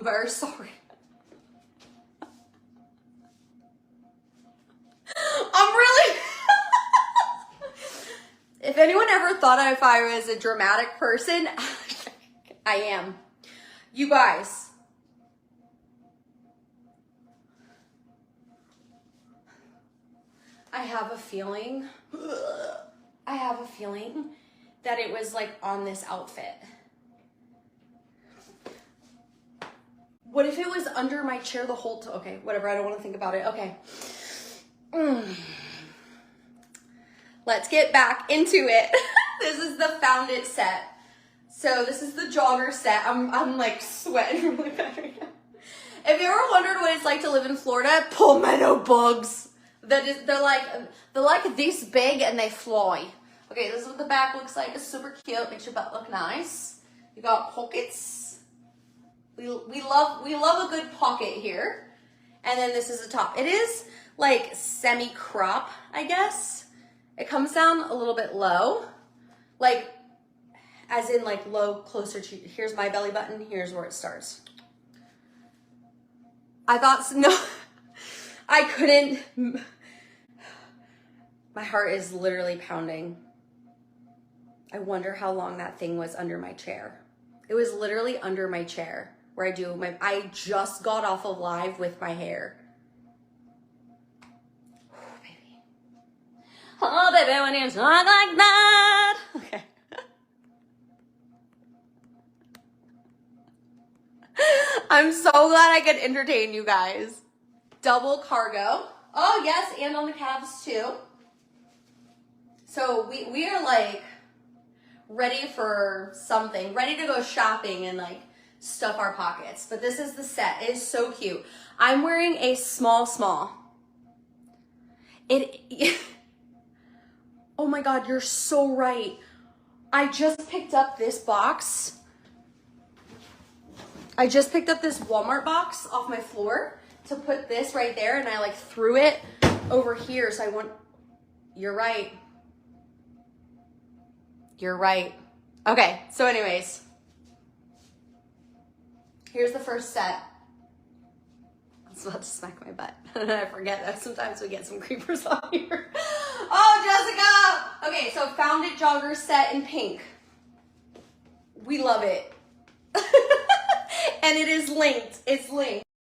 very sorry. I'm really... If anyone ever thought if I was a dramatic person, I am. You guys. I have a feeling that it was like on this outfit. What if it was under my chair the whole time? Okay, whatever, I don't want to think about it. Okay. Let's get back into it. This is the Found It set. So this is the jogger set. I'm like sweating really bad right now. If you ever wondered what it's like to live in Florida, palmetto bugs. They're like this big and they fly. Okay, this is what the back looks like. It's super cute. Makes your butt look nice. You got pockets. We love a good pocket here. And then this is the top. It is like semi-crop, I guess. It comes down a little bit low. Like, as in like low, closer to, here's my belly button. Here's where it starts. I thought, no, I couldn't. My heart is literally pounding. I wonder how long that thing was under my chair. It was literally under my chair where I just got off of live with my hair. Oh, baby. Oh, baby, when you talk like that. Okay. I'm so glad I could entertain you guys. Double cargo. Oh, yes, and on the calves too. So we are like ready for something, ready to go shopping and like stuff our pockets. But this is the set. It is so cute. I'm wearing a small. Oh my God, you're so right. I just picked up this box. I just picked up this Walmart box off my floor to put this right there, and I like threw it over here. So you're right. You're right. Okay, so anyways, here's the first set. I was about to smack my butt. I forget that sometimes we get some creepers on here. Oh, Jessica! Okay, so Found It jogger set in pink. We love it. And it is linked. It's linked.